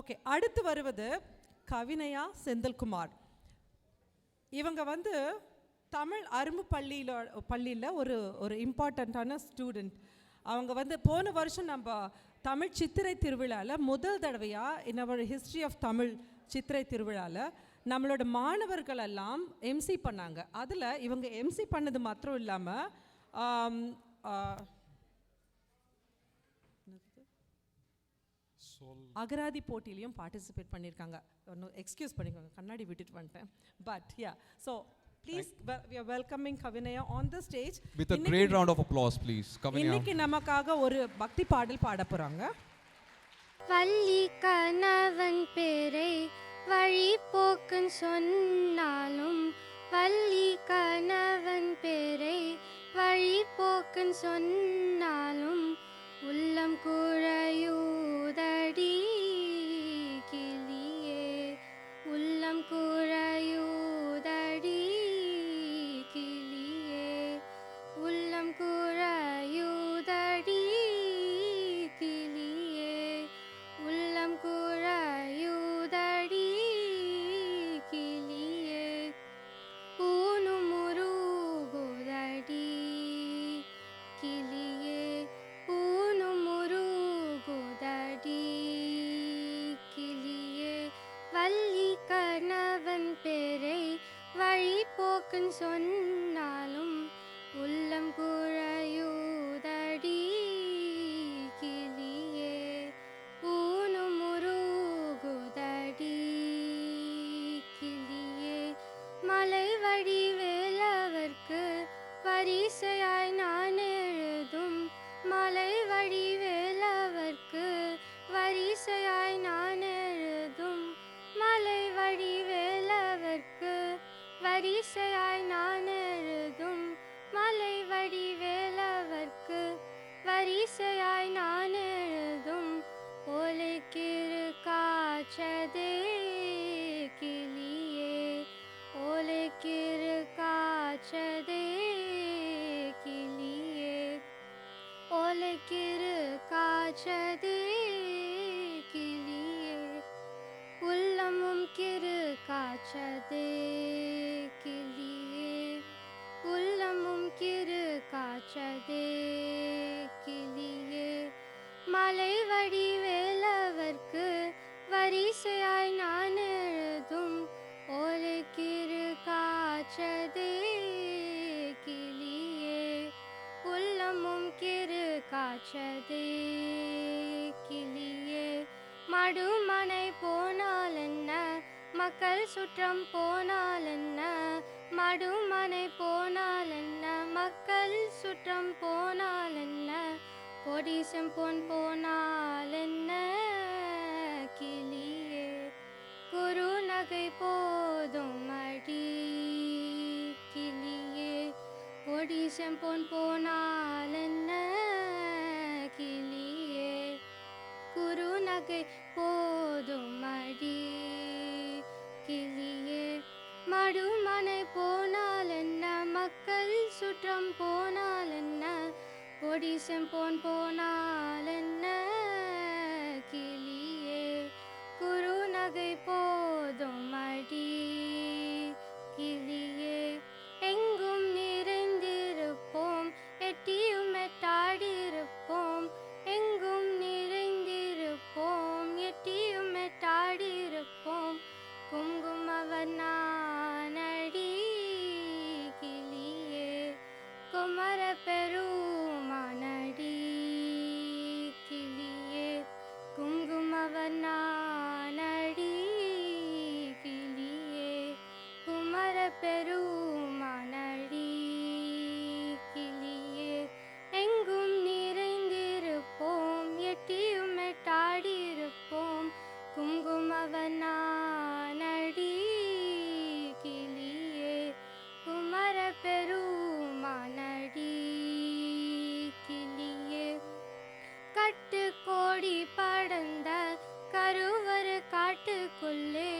Okay, அடுத்து வருவது கவினயா செந்தில்குமார். இவங்க வந்து தமிழ் அரும்பு பள்ளியில் ஒரு இம்பார்ட்டண்ட்டான ஸ்டூடெண்ட். அவங்க வந்து போன வருஷம் நம்ம தமிழ் சித்திரை திருவிழாவில் முதல் தடவையாக இன் அவர் ஹிஸ்ட்ரி ஆஃப் தமிழ் சித்திரை திருவிழாவில் நம்மளோட மாணவர்கள் எல்லாம் எம்சி பண்ணாங்க. அதில் இவங்க எம்சி பண்ணது மாத்திரம் இல்லாமல் அகராதி போட்டியிலையும் பார்ட்டிசிபேட் பண்ணியிருக்காங்க. ஒன்றும் எக்ஸ்கியூஸ் பண்ணிக்கோங்க, கண்ணாடி விட்டுட்டு வந்துட்டேன். But yeah, so please we are welcoming Kavinaya on the stage with a great round of applause please. Kavinaya இன்னைக்கு நமக்காக ஒரு பக்தி பாடல் பாட போறாங்க. வள்ளி கணவன் பேரை வழி போக்குன்னு சொன்னாலும், வள்ளி கணவன் பேரை வழி போக்குன்னு சொன்னாலும் உள்ளம் குழையுதடி கிளியே, உள்ளம் குழையுதடி கிளியே, உள்ளம் குழையுதடி கிளியே, உள்ளம் குழையுதடி கிளியே, ஊனும் உருகுதடி கிளியே, ஊனும் உருகுதடி கிளியே, வள்ளி கணவன் பேரை வழி போக்குன்னு சொன்னாலும் உள்ளம் குழையுதடி கிளியே, ஊனும் உருகுதடி கிளியே, மலை வழி வேலவர்க்கு வரிசையாய் நான் எழுதும், மலை வழி வேலவர்க்கு வரிசையாய் நான் எழுதும், மலை வழி வேலவர்க்கு வரிசையாய் நான் எழுதும், மலை வழி வேலவர்க்கு வரிசையாய் நான் எழுதும், ஓலைக்கிரு காய்ச்சதே கிளியே, ஓலைக்கிரு காய்ச்சதே கிளியே, ஓலைக்கிரு காய்ச்சதே கிளியே, உள்ளமும் கிரு காய்ச்சதே கிளியே, உள்ளமும் கிரு காய்ச்சதே கிளியே, மலை வழி வேலவர்க்கு வரிசையாய் நான் எழுதும், ஓலைக்கிரு காய்ச்சதே கிளியே, உள்ளமும் கிரு காய்ச்சதே கிளியே, மடுமனை போனால் என்ன, மக்கள் சுற்றம் போனால் என்ன, மடுமனை போனால் என்ன, மக்கள் சுற்றம் போனால் என்ன, கொடிசம் பொன் போனால் என்ன கிளியே, குறுநகை போதும் அடி கிளியே, கொடிசம் பொன் போனால் என்ன கிளியே, குறுநகை போதும் அடி கிளியே, மடுமனை போனால் என்ன, மக்கள் சுற்றம் போனால் என்ன, கொடிசம் பொன் போனால் என்ன கிளியே, குறுநகை போதும் அடி கிளியே, எங்கும் நிறைந்திருப்போம் எட்டியும் எட்டாடிருப்போம், எங்கும் நிறைந்திருப்போம் எட்டியும் எட்டாடிருப்போம், குங்குமவர் நானடி கிளியே, குமர பெருமானடி கிளியே, குங்குமவர் நானடி கிளியே, குமர பெருமானடி கிளியே, எங்கும் நிறைந்திருப்போம் எட்டியும் எட்டாடிருப்போம், குங்குமவர் நானடி கிளியே, குமர பெருமானடி கிளியே, கட்டு கோடி படர்ந்த கருவறு காட்டுக்குள்ளே,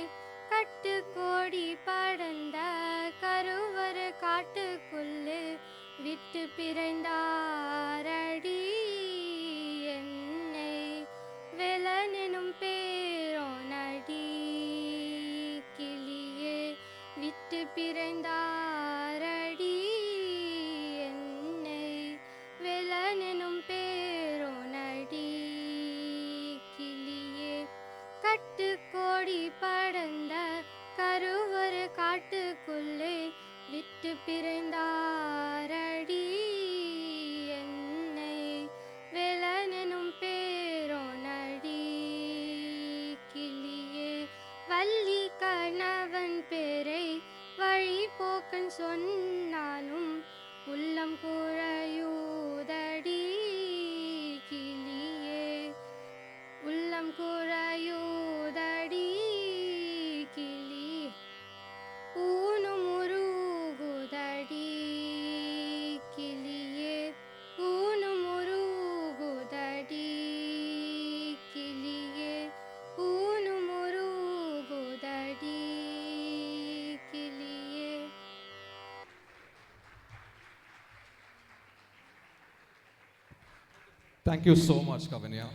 கட்டு கோடி படர்ந்த கருவறு காட்டுக்குள்ளே, விட்டு பிறந்தாரடி என்னை வேலனெனும் பேரோன் பிறந்தாரடி என்னை வெலனெனும் பேரோனடி கிளியே கட்டுக்கோடி படர்ந்த கருவறு காட்டுக்குள்ளே விட்டு பிறந்தாரடி என்னை வெலனெனும் பேரோனடி கிளியே வள்ளி கணவன் பேரை வழி போக்கன் சொன்னாலும் உள்ளம் குழையுதடி கிளியே உள்ளம் குழையுதடி கிளி ஊனும் உருகுதடி கிளியே ஊனும் உருகுதடி கிளியே ஊனும் உருகுதடி கிளியே. Thank you so much, Kavanya.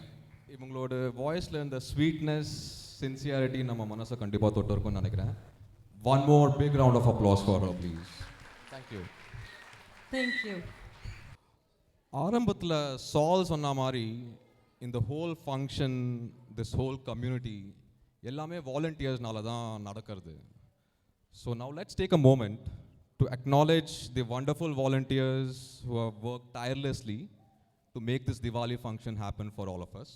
இவங்களோட வாய்ஸில் இந்த ஸ்வீட்னஸ் சின்சியாரிட்டி நம்ம மனசை கண்டிப்பாக தொட்டு இருக்கும்னு நினைக்கிறேன். One more big round of applause for her, please. Thank you. Thank you. ஆரம்பத்தில் சால் சொன்ன மாதிரி இந்த whole function, this whole community எல்லாமே வாலண்டியர்ஸ்னால தான் நடக்கிறது. So now let's take a moment to acknowledge the wonderful volunteers who have worked tirelessly to make this Diwali function happen for all of us.